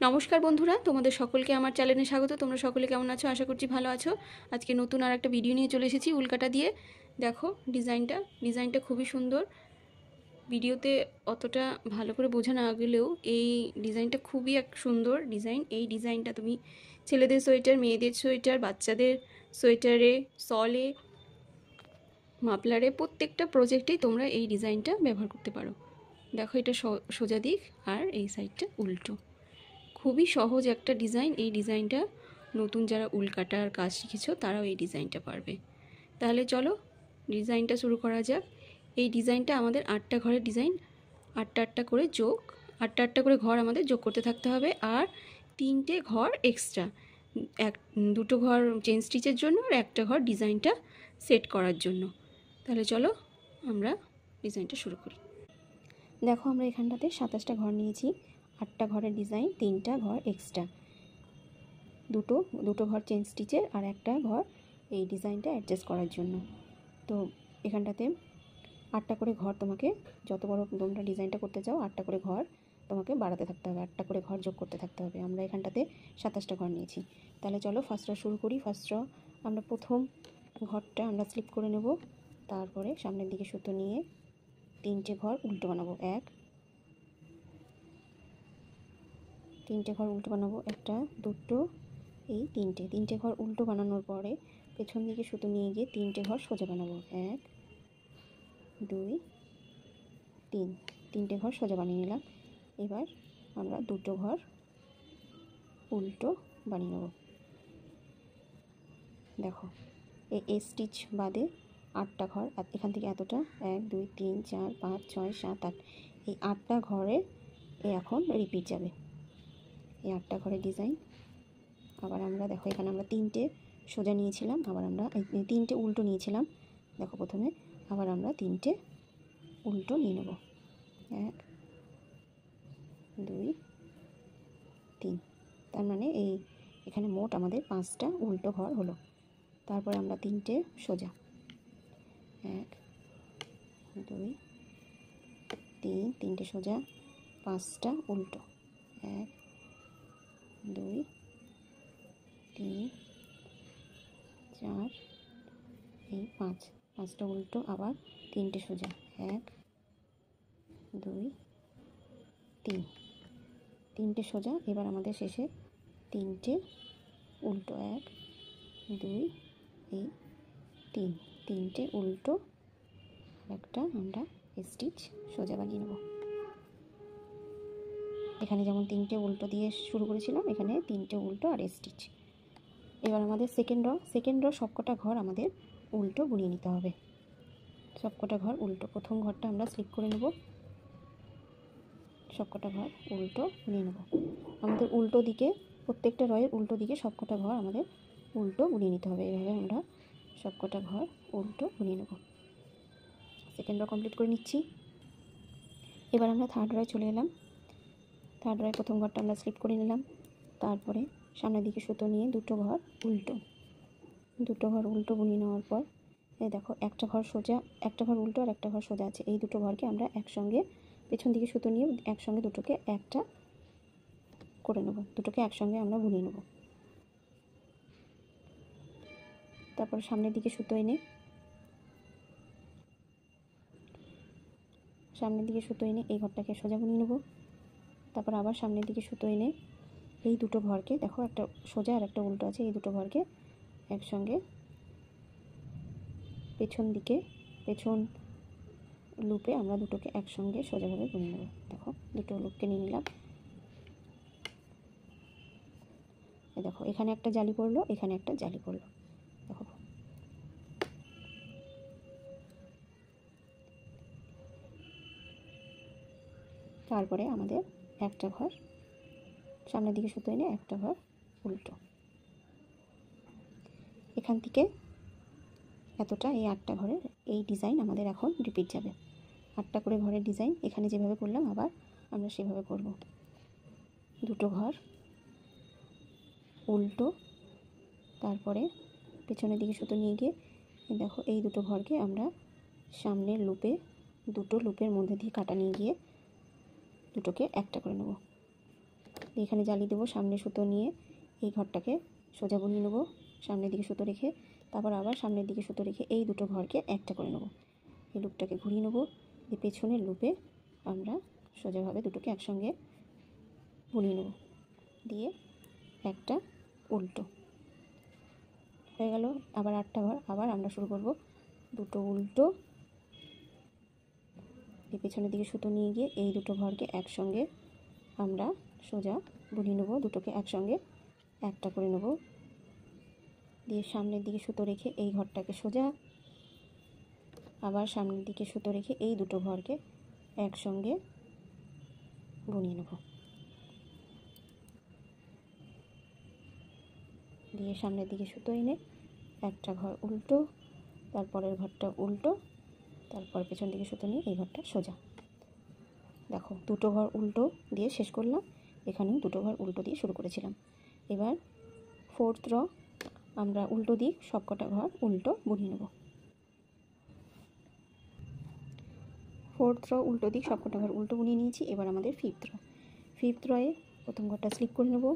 নমস্কার বন্ধুরা, তোমাদের সকলকে আমার চ্যানেলে স্বাগত। তোমরা সকলে কেমন আছো? আশা করছি ভালো আছো। আজকে নতুন আর একটা ভিডিও নিয়ে চলে এসেছি উল কাটা দিয়ে। দেখো ডিজাইনটা খুবই সুন্দর। ভিডিওতে অতটা ভালো করে বোঝা না গেলেও এই ডিজাইনটা খুবই এক সুন্দর ডিজাইন। এই ডিজাইনটা তুমি ছেলেদের সোয়েটার, মেয়েদের সোয়েটার, বাচ্চাদের সোয়েটারে, সলে, মাফলারে, প্রত্যেকটা প্রজেক্টেই তোমরা এই ডিজাইনটা ব্যবহার করতে পারো। দেখো, এটা সোজা দিক আর এই সাইডটা উল্টো। খুবই সহজ একটা ডিজাইন। এই ডিজাইনটা নতুন যারা উল কাটার কাজ শিখেছো তারাও এই ডিজাইনটা পারবে। তাহলে চলো ডিজাইনটা শুরু করা যাক। এই ডিজাইনটা আমাদের 8টা ঘরের ডিজাইন। 8টা করে যোগ, 8টা করে ঘর আমাদের যোগ করতে থাকতে হবে। আর 3টে ঘর এক্সট্রা, দুটো ঘর চেন স্টিচের জন্য আর একটা ঘর ডিজাইনটা সেট করার জন্য। তাহলে চলো আমরা ডিজাইনটা শুরু করি। দেখো, আমরা এখানটাতে 27টা ঘর নিয়েছি। 8টা ঘরের ডিজাইন, 3টা ঘর এক্সট্রা, দুটো ঘর চেন স্টিচের আর একটা ঘর এই ডিজাইনটা অ্যাডজাস্ট করার জন্য। তো এখানটাতে 8টা করে ঘর, তোমাকে যত বড় তোমরা ডিজাইনটা করতে চাও 8টা করে ঘর তোমাকে বাড়াতে থাকতে হবে, 8টা করে ঘর যোগ করতে থাকতে হবে। আমরা এখানটাতে 27টা ঘর নিয়েছি। তাহলে চলো ফার্স্টটা শুরু করি। ফার্স্টটা আমরা প্রথম ঘরটা আমরা স্লিপ করে নেব, তারপরে সামনের দিকে সুতো নিয়ে 3টে ঘর উল্টো বানাবো। 3টে ঘর উল্টো বানাবো, 1, 2, এই 3টে ঘর উল্টো বানানোর পরে পেছন দিকে সুতো নিয়ে গিয়ে 3টে ঘর সোজা বানাবো। 1, 2, 3, 3টে ঘর সোজা বানিয়ে নিলাম। এবার আমরা 2টো ঘর উল্টো বানিয়ে নেব। দেখো, এই স্টিচ বাদে 8টা ঘর, এখান থেকে এতটা 1, 2, 3, 4, 5, 6, 7, 8, এই 8টা ঘরে এখন রিপিট যাবে। এই 8টা ঘরের ডিজাইন আবার আমরা, দেখো এখানে আমরা 3টে সোজা নিয়েছিলাম, আবার আমরা 3টে উল্টো নিয়েছিলাম। দেখো প্রথমে আবার আমরা 3টে উল্টো নিয়ে নেব। 1, 2, 3, তার মানে এখানে মোট আমাদের 5টা উল্টো ঘর হলো। তারপর আমরা 3টে সোজা, 1, 2, 3, 3টে সোজা, 5টা উল্টো, 1, 2, 3, 4, এই 5টা উল্টো, আবার 3টে সোজা, 1, 2, 3, 3টে সোজা। এবার আমাদের শেষে 3টে উল্টো, 1, 2, এই 3, 3টে উল্টো, একটা আমরা স্টিচ সোজা বানিয়ে নেব। এখানে যেমন 3টে উল্টো দিয়ে শুরু করেছিলাম, এখানে 3টে উল্টো আর স্টিচ। এবার আমাদের সেকেন্ড র সবকটা ঘর আমাদের উল্টো বুনিয়ে নিতে হবে। সবকটা ঘর উল্টো, প্রথম ঘরটা আমরা স্লিপ করে নেব, সবকটা ঘর উল্টো বুনিয়ে নেব। আমাদের উল্টো দিকে, প্রত্যেকটা রয়ের উল্টো দিকে সবকটা ঘর আমাদের উল্টো বুনিয়ে নিতে হবে। এভাবে আমরা সবকটা ঘর উল্টো বুনিয়ে নেব। সেকেন্ড র কমপ্লিট করে নিচ্ছি। এবার আমরা থার্ড রয়ে চলে এলাম। থার্ড রয়ে প্রথম ঘরটা আমরা স্লিপ করে নিলাম, তারপরে সামনের দিকে সুতো নিয়ে দুটো ঘর উল্টো বুনিয়ে নেওয়ার পর এই দেখো, একটা ঘর সোজা, একটা ঘর উল্টো আর একটা ঘর সোজা আছে। এই দুটো ঘরকে আমরা একসঙ্গে পেছন দিকে সুতো নিয়ে একসঙ্গে দুটোকে একটা করে নেব, দুটোকে একসঙ্গে আমরা বুনিয়ে নেব। তারপর সামনের দিকে সুতো এনে এই ঘরটাকে সোজা বুনিয়ে নেব। তারপর আবার সামনের দিকে সুতো এনে এই দুটো ঘরকে, দেখো একটা সোজা আর একটা উল্টো আছে, এই দুটো ঘরকে একসঙ্গে পেছন লুপে আমরা দুটোকে একসঙ্গে সোজাভাবে বুনে নেব। দেখো, দুটো লুপকে নিয়ে নিলাম। দেখো, এখানে একটা জালি পড়লো, এখানে একটা জালি পড়লো। দেখো, তারপরে আমাদের একটা ঘর সামনের দিকে সুতো এনে একটা ঘর উল্টো। এখান থেকে এতটা, এই 8টা ঘরের এই ডিজাইন আমাদের এখন রিপিট যাবে। 8টা করে ঘরের ডিজাইন এখানে যেভাবে করলাম আবার আমরা সেভাবে করব। দুটো ঘর উল্টো, তারপরে পেছনের দিকে সুতো নিয়ে গিয়ে দেখো এই দুটো ঘরকে আমরা সামনের লুপে, দুটো লুপের মধ্যে দিয়ে কাটা নিয়ে গিয়ে দুটোকে একটা করে নেব। এখানে জালি দেবো, সামনে সুতো নিয়ে এই ঘরটাকে সোজা বুনিয়ে নেবো, সামনের দিকে সুতো রেখে, তারপর আবার সামনের দিকে সুতো রেখে এই দুটো ঘরকে একটা করে নেবো। এই লুপটাকে ঘুরিয়ে নেবো, এই পেছনের লুপে আমরা সোজাভাবে দুটোকে একসঙ্গে বুনিয়ে নেব, দিয়ে একটা উল্টো হয়ে গেল। আবার 8টা ঘর, আবার আমরা শুরু করব দুটো উল্টো, এই পেছনের দিকে সুতো নিয়ে গিয়ে এই দুটো ঘরকে একসঙ্গে আমরা সোজা বুনিয়ে নেব, দুটোকে একসঙ্গে একটা করে নেব, দিয়ে সামনের দিকে সুতো রেখে এই ঘরটাকে সোজা, আবার সামনের দিকে সুতো রেখে এই দুটো ঘরকে একসঙ্গে বুনিয়ে নেব, দিয়ে সামনের দিকে সুতো এনে একটা ঘর উল্টো, তারপরের ঘরটা উল্টো, তারপর পেছন দিকে সুতো নিয়ে এই ঘরটা সোজা। দেখো দুটো ঘর উল্টো দিয়ে শেষ করলাম, এখানেও দুটো ঘর উল্টো দিয়ে শুরু করেছিলাম। এবার 4th র আমরা উল্টো দিক সবকটা ঘর উল্টো বুনিয়ে নেব। 4th র উল্টো দিক সবকটা ঘর উল্টো বুনিয়ে নিয়েছি। এবার আমাদের 5th রয়ে প্রথম ঘরটা স্লিপ করে নেব,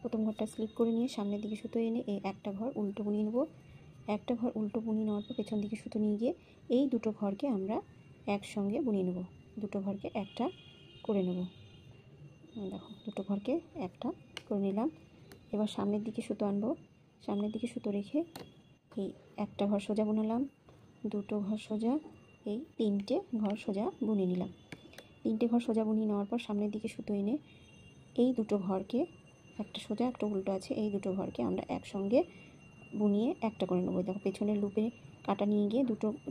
প্রথম ঘরটা স্লিপ করে নিয়ে সামনের দিকে সুতো এনে এই একটা ঘর উল্টো বুনিয়ে নেব, একটা ঘর উল্টো বুনিয়ে নেওয়ার পর পেছন দিকে সুতো নিয়ে গিয়ে এই দুটো ঘরকে আমরা একসঙ্গে বুনিয়ে নেব, দুটো ঘরকে একটা করে নেব। দেখো দুটো ঘরকে একটা করে নিলাম। এবার সামনের দিকে সুতো আনবো, সামনের দিকে সুতো রেখে এই একটা ঘর সোজা বুনালাম, দুটো ঘর সোজা, এই 3টে ঘর সোজা বুনিয়ে নিলাম। 3টে ঘর সোজা বুনিয়ে নেওয়ার পর সামনের দিকে সুতো এনে এই দুটো ঘরকে, একটা সোজা একটা উল্টো আছে, এই দুটো ঘরকে আমরা একসঙ্গে বুনিয়ে একটা করে নেবো। দেখো পেছনের লুপে কাটা নিয়ে গিয়ে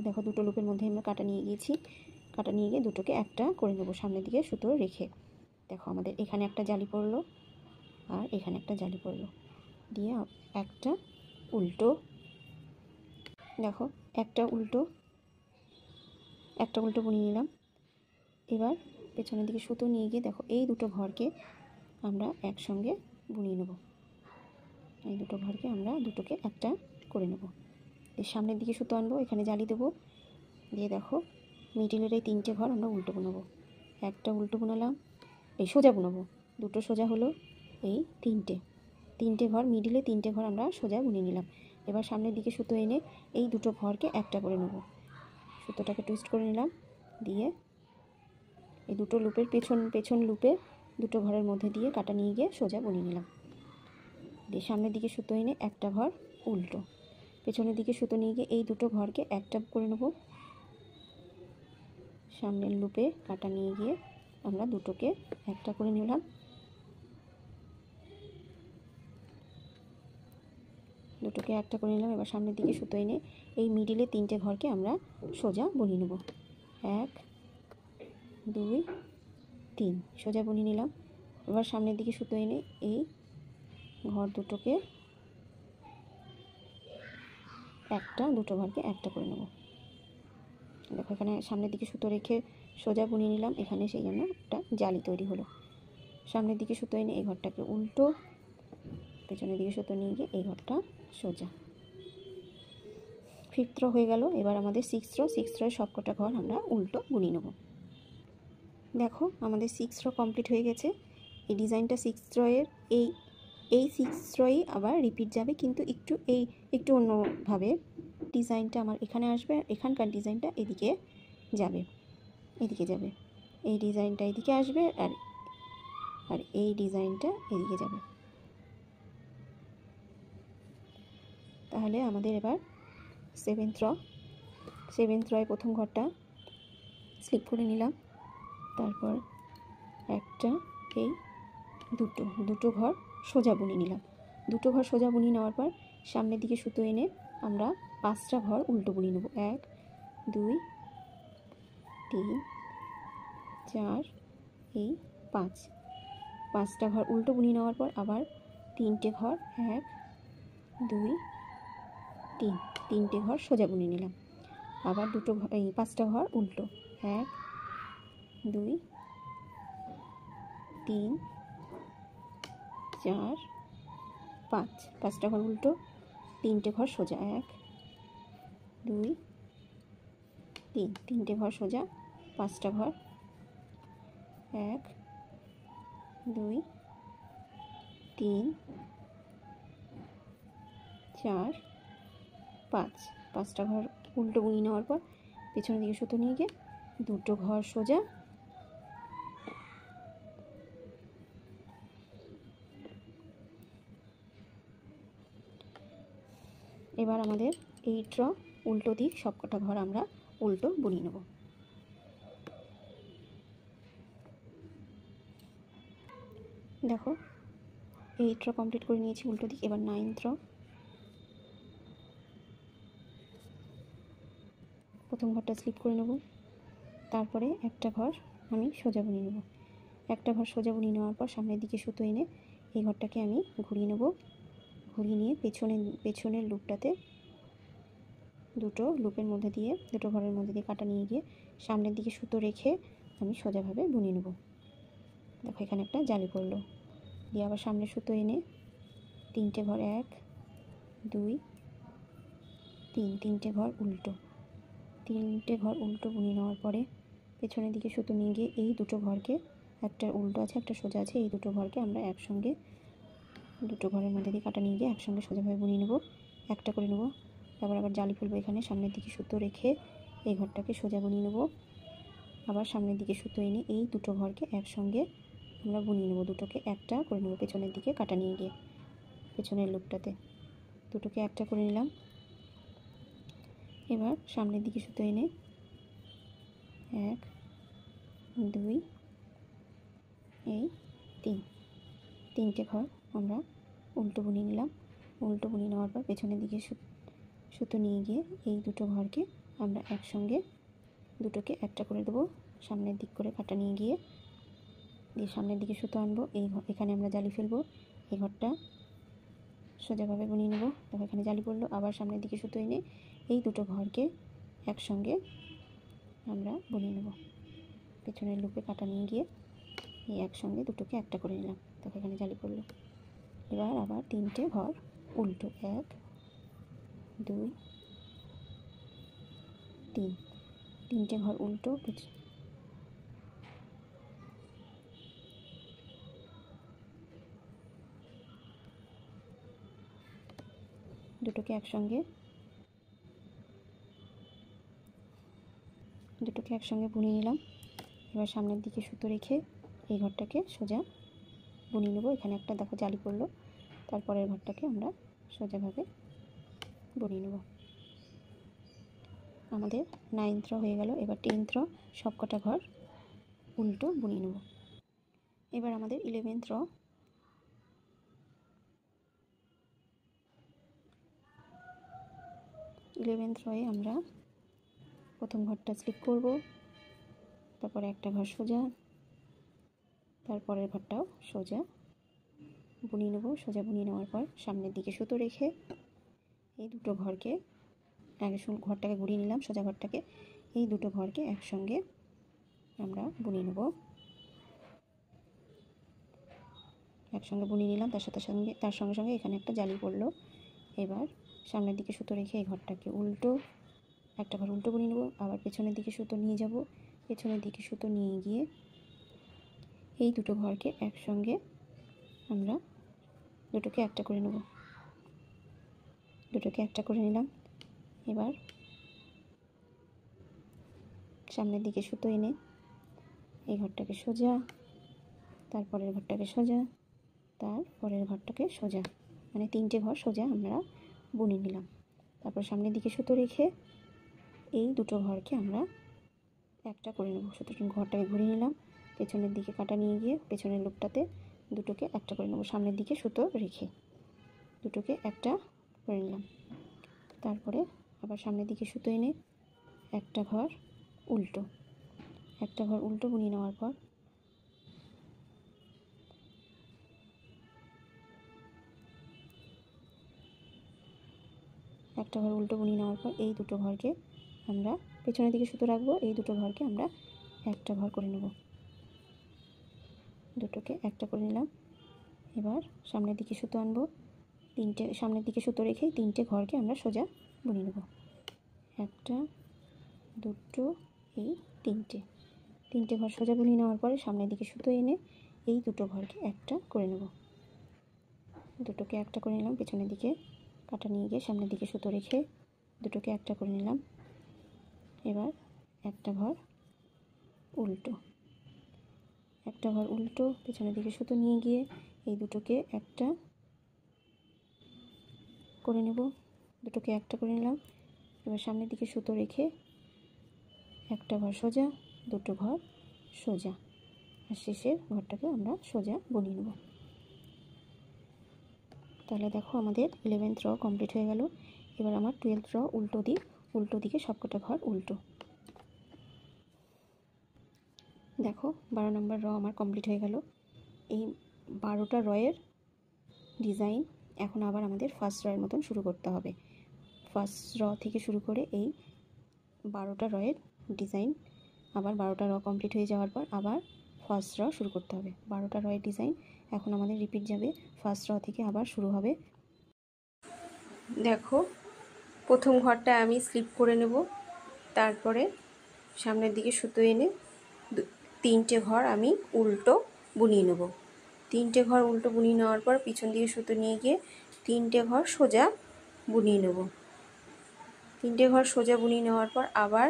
দেখো দুটো লুপের মধ্যে আমরা কাটা নিয়ে গিয়েছি, কাটা নিয়ে গিয়ে দুটোকে একটা করে নেবো সামনের দিকে সুতো রেখে। দেখো আমাদের এখানে একটা জালি পড়লো আর এখানে একটা জালি পড়লো, দিয়ে একটা উল্টো, দেখো একটা উল্টো বুনিয়ে নিলাম। এবার পেছনের দিকে সুতো নিয়ে গিয়ে দেখো এই দুটো ঘরকে আমরা একসঙ্গে বুনিয়ে নেব, এই দুটো ঘরকে আমরা দুটোকে একটা করে নেব। এর সামনের দিকে সুতো আনবো, এখানে জালি দেবো, দিয়ে দেখো মিডিলের এই 3টে ঘর আমরা উল্টো বুনাবো, একটা উল্টো বুনালাম, এই সোজা বুনাবো, দুটো সোজা হলো, এই 3টে ঘর মিডিলে 3টে ঘর আমরা সোজা বুনিয়ে নিলাম। এবার সামনের দিকে সুতো এনে এই দুটো ঘরকে একটা করে নেব, সুতোটাকে টুইস্ট করে নিলাম, দিয়ে এই দুটো লুপের পেছন লুপে দুটো ঘরের মধ্যে দিয়ে কাটা নিয়ে গিয়ে সোজা বুনিয়ে নিলাম, দিয়ে সামনের দিকে সুতো এনে একটা ঘর উল্টো, পেছনের দিকে সুতো নিয়ে গিয়ে এই দুটো ঘরকে একটা করে নেব, সামনের লুপে কাটা নিয়ে গিয়ে আমরা দুটোকে একটা করে নিলাম, দুটোকে একটা করে নিলাম। এবার সামনের দিকে সুতো এনে এই মিডিলে 3টে ঘরকে আমরা সোজা বুনিয়ে নেব, 1 2 3 সোজা বুনিয়ে নিলাম। এবার সামনের দিকে সুতো এনে এই ঘর দুটোকে দুটো ঘরকে একটা করে নেব। দেখো এখানে সামনের দিকে সুতো রেখে সোজা বুনিয়ে নিলাম, এখানে সেই জন্য একটা জালি তৈরি হলো। সামনের দিকে সুতো এনে এই ঘরটাকে উল্টো, পেছনের দিকে সুতো নিয়ে গিয়ে এই ঘরটা সোজা। 5th র হয়ে গেল। এবার আমাদের 6th রয়ের সবকটা ঘর আমরা উল্টো বুনিয়ে নেব। দেখো আমাদের 6th র কমপ্লিট হয়ে গেছে। এই ডিজাইনটা 6th রয়ের এই 6th রই আবার রিপিট যাবে, কিন্তু একটু অন্যভাবে। ডিজাইনটা আমার এখানে আসবে, এখানকার ডিজাইনটা এদিকে যাবে, এই ডিজাইনটা এদিকে আসবে, আর এই ডিজাইনটা এদিকে যাবে। তাহলে আমাদের এবার 7th রয় প্রথম ঘরটা স্লিপ করে নিলাম, তারপর একটা এই দুটো ঘর সোজা বুনিয়ে নিলাম, দুটো ঘর সোজা বুনিয়ে নেওয়ার পর সামনের দিকে সুতো এনে আমরা 5টা ঘর উল্টো বুনিয়ে নেব, 1 2 3 4 এই 5টা ঘর উল্টো বুনিয়ে নেওয়ার পর আবার 3টে ঘর 1 2 3 3টে ঘর সোজা বুনিয়ে নিলাম, আবার 5টা ঘর উল্টো, 1 2 3 4 5 5টা ঘর উল্টো, 3টে ঘর সোজা, 1 2 3 3টে ঘর সোজা, 5টা ঘর 1 2 3 4 5, 5টা ঘর উল্টো বুনিয়ে নেওয়ার পর পেছনের দিকে সুতো নিয়ে গিয়ে দুটো ঘর সোজা, এবার আমাদের এই উল্টো দিক সবকটা ঘর আমরা উল্টো বুনিয়ে নেব। দেখো 8 র কমপ্লিট করে নিয়েছি উল্টো দিক। এবার 9th র প্রথম ঘরটা স্লিপ করে নেব, তারপরে একটা ঘর আমি সোজা বুনিয়ে নেব। একটা ঘর সোজা বুনিয়ে নেওয়ার পর সামনের দিকে সুতো এনে এই ঘরটাকে আমি ঘুরিয়ে নেব। ঘুরিয়ে নিয়ে পেছনের লুপটাতে দুটো লুপের মধ্যে দিয়ে দুটো ঘরের মধ্যে দিয়ে কাটা নিয়ে গিয়ে সামনের দিকে সুতো রেখে আমি সোজাভাবে বুনিয়ে নেব। দেখো এখানে একটা জালি পড়লো। দিয়ে আবার সামনে সুতো এনে 3টে ঘর 1 2 3, 3টে ঘর উল্টো, 3টে ঘর উল্টো বুনিয়ে নেওয়ার পরে পেছনের দিকে সুতো নিয়ে গিয়ে এই দুটো ঘরকে, একটা উল্টো আছে একটা সোজা আছে, এই দুটো ঘরকে আমরা একসঙ্গে দুটো ঘরের মধ্যে দিয়ে কাটা নিয়ে গিয়ে একসঙ্গে সোজাভাবে বুনিয়ে নেব। একটা করে নেব। তারপর আবার জালি ফেলবো। এখানে সামনের দিকে সুতো রেখে এই ঘরটাকে সোজা বুনিয়ে নেব। আবার সামনের দিকে সুতো এনে এই দুটো ঘরকে একসঙ্গে আমরা বুনিয়ে নেব। দুটোকে একটা করে নেব পেছনের দিকে কাটা নিয়ে গিয়ে, পেছনের লুপটাতে দুটোকে একটা করে নিলাম। এবার সামনের দিকে সুতো এনে 1 2 এই 3, 3টে ঘর আমরা উল্টো বুনিয়ে নিলাম। উল্টো বুনিয়ে নেওয়ার পর পেছনের দিকে সুতো নিয়ে গিয়ে এই দুটো ঘরকে আমরা একসঙ্গে দুটোকে একটা করে দেবো সামনের দিক করে কাটা নিয়ে গিয়ে। দিয়ে সামনের দিকে সুতো আনবো, এখানে আমরা জালি ফেলবো। এই ঘরটা সোজাভাবে বুনিয়ে নেব। তবে এখানে জালি পড়লো। আবার সামনের দিকে সুতো এনে এই দুটো ঘরকে একসঙ্গে আমরা বুনিয়ে নেব। পেছনের লুপে কাটা নিয়ে গিয়ে এই একসঙ্গে দুটোকে একটা করে নিলাম। তবে এখানে জালি পড়লো। এবার আবার 3টে ঘর উল্টো 1 2 3, 3টে ঘর উল্টো দুটোকে একসঙ্গে বুনিয়ে নিলাম। এবার সামনের দিকে সুতো রেখে এই ঘরটাকে সোজা বুনিয়ে নেব। এখানে একটা দেখো জালি পড়লো। তারপরের ঘরটাকে আমরা সোজাভাবে বুনিয়ে নেব। আমাদের 9th হয়ে গেল। এবার 10th সবকটা ঘর উল্টো বুনিয়ে নেব। এবার আমাদের 11th রয়ে আমরা প্রথম ঘরটা স্লিপ করব, তারপরে একটা ঘর সোজা, তারপরের ঘরটাও সোজা বুনিয়ে নেব। সোজা বুনিয়ে নেওয়ার পর সামনের দিকে সুতো রেখে এই দুটো ঘরকে ঘরটাকে ঘুরিয়ে নিলাম, সোজা ঘরটাকে, এই দুটো ঘরকে একসঙ্গে আমরা বুনিয়ে নেব। একসঙ্গে বুনিয়ে নিলাম। তার সঙ্গে সঙ্গে এখানে একটা জালি পড়লো। এবার সামনের দিকে সুতো রেখে এই ঘরটাকে একটা ঘর উল্টো বুনিয়ে নেব। আবার পেছনের দিকে সুতো নিয়ে যাব। পেছনের দিকে সুতো নিয়ে গিয়ে এই দুটো ঘরকে একসঙ্গে আমরা দুটোকে একটা করে নেব। দুটোকে একটা করে নিলাম। এবার সামনের দিকে সুতো এনে এই ঘরটাকে সোজা, তারপরের ঘরটাকে সোজা, তারপরের ঘরটাকে সোজা, মানে 3টে ঘর সোজা আমরা বুনিয়ে নিলাম। তারপর সামনের দিকে সুতো রেখে এই দুটো ঘরকে আমরা একটা করে নেব। ঘরটাকে ঘুরিয়ে নিলাম। পেছনের দিকে কাটা নিয়ে গিয়ে পেছনের লুপটাতে দুটোকে একটা করে নেব। সামনের দিকে সুতো রেখে দুটোকে একটা করে নিলাম। তারপরে আবার সামনের দিকে সুতো এনে একটা ঘর উল্টো বুনিয়ে নেওয়ার পর এই দুটো ঘরকে আমরা পেছনের দিকে সুতো রাখবো। এই দুটো ঘরকে আমরা একটা ঘর করে নেব। দুটোকে একটা করে নিলাম। এবার সামনের দিকে সুতো আনবো। সামনের দিকে সুতো রেখে 3টে ঘরকে আমরা সোজা বুনিয়ে নেব। একটা দুটো এই 3টে ঘর সোজা বুনিয়ে নেওয়ার পরে সামনের দিকে সুতো এনে এই দুটো ঘরকে একটা করে নেব। দুটোকে একটা করে নিলাম, পেছনের দিকে কাটা নিয়ে গিয়ে সামনের দিকে সুতো রেখে দুটোকে একটা করে নিলাম। এবার একটা ঘর উল্টো, একটা ঘর উল্টো, পেছনের দিকে সুতো নিয়ে গিয়ে এই দুটোকে একটা করে নেব, দুটোকে একটা করে নিলাম। এবার সামনের দিকে সুতো রেখে একটা ঘর সোজা, দুটো ঘর সোজা, আর শেষের ঘরটাকে আমরা সোজা বুনিয়ে নেব। তাহলে দেখো আমাদের 11th র কমপ্লিট হয়ে গেল। এবার আমার 12th র উল্টো দিকে সবকটা ঘর উল্টো। দেখো 12 নম্বর র আমার কমপ্লিট হয়ে গেল। এই 12টা রয়ের ডিজাইন এখন আবার আমাদের ফার্স্ট রয়ের মতন শুরু করতে হবে। ফার্স্ট র থেকে শুরু করে এই 12টা রয়ের ডিজাইন আবার 12টা র কমপ্লিট হয়ে যাওয়ার পর আবার ফার্স্ট র শুরু করতে হবে। 12টা রয়ের ডিজাইন এখন আমাদের রিপিট যাবে, ফার্স্ট র থেকে আবার শুরু হবে। দেখো প্রথম ঘরটা আমি স্লিপ করে নেব, তারপরে সামনের দিকে সুতো এনে 3টে ঘর আমি উল্টো বুনিয়ে নেব। 3টে ঘর উল্টো বুনিয়ে নেওয়ার পর পিছন দিকে সুতো নিয়ে গিয়ে 3টে ঘর সোজা বুনিয়ে নেব। 3টে ঘর সোজা বুনিয়ে নেওয়ার পর আবার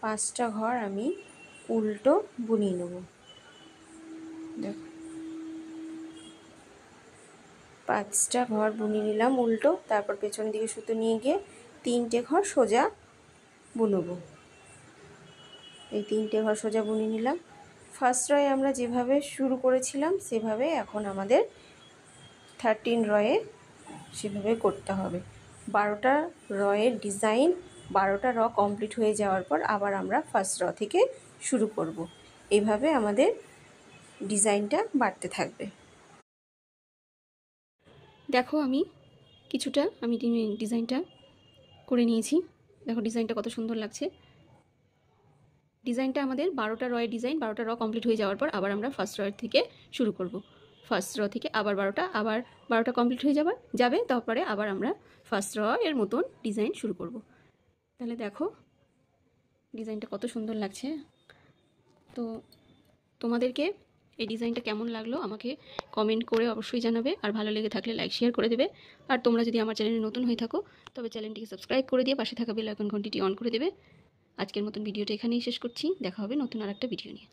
5টা ঘর আমি উল্টো বুনিয়ে নেব। দেখো 5টা ঘর বুনিয়ে নিলাম উল্টো, তারপর পেছন দিকে সুতো নিয়ে গিয়ে 3টে ঘর সোজা বুনবো। এই 3টে ঘর সোজা বুনিয়ে নিলাম। ফার্স্ট রয়ে আমরা যেভাবে শুরু করেছিলাম সেভাবে এখন আমাদের 13 রয়ে সেভাবে করতে হবে। 12টা রয়ের ডিজাইন 12টা র কমপ্লিট হয়ে যাওয়ার পর আবার আমরা ফার্স্ট র থেকে শুরু করব। এইভাবে আমাদের ডিজাইনটা বাড়তে থাকবে। দেখো আমি কিছুটা ডিজাইনটা করে নিয়েছি। দেখো ডিজাইনটা কত সুন্দর লাগছে। ডিজাইনটা আমাদের 12টা রয়ের ডিজাইন 12টা র কমপ্লিট হয়ে যাওয়ার পর আবার আমরা ফার্স্ট রয়ের থেকে শুরু করব। ফার্স্ট র থেকে আবার 12টা কমপ্লিট হয়ে যাবে, তারপরে আবার আমরা ফার্স্ট র এর মতন ডিজাইন শুরু করব। তাহলে দেখো ডিজাইনটা কত সুন্দর লাগছে। তো তোমাদেরকে এই ডিজাইনটা কেমন লাগলো আমাকে কমেন্ট করে অবশ্যই জানাবে, আর ভালো লেগে থাকলে লাইক শেয়ার করে দেবে। আর তোমরা যদি আমার চ্যানেলে নতুন হয়ে থাকো তবে চ্যানেলটিকে সাবস্ক্রাইব করে দিয়ে পাশে থাকা বেল আইকন ঘন্টিটি অন করে দেবে। আজকের মতন ভিডিওটা এখানেই শেষ করছি, দেখা হবে নতুন আরেকটা ভিডিও নিয়ে।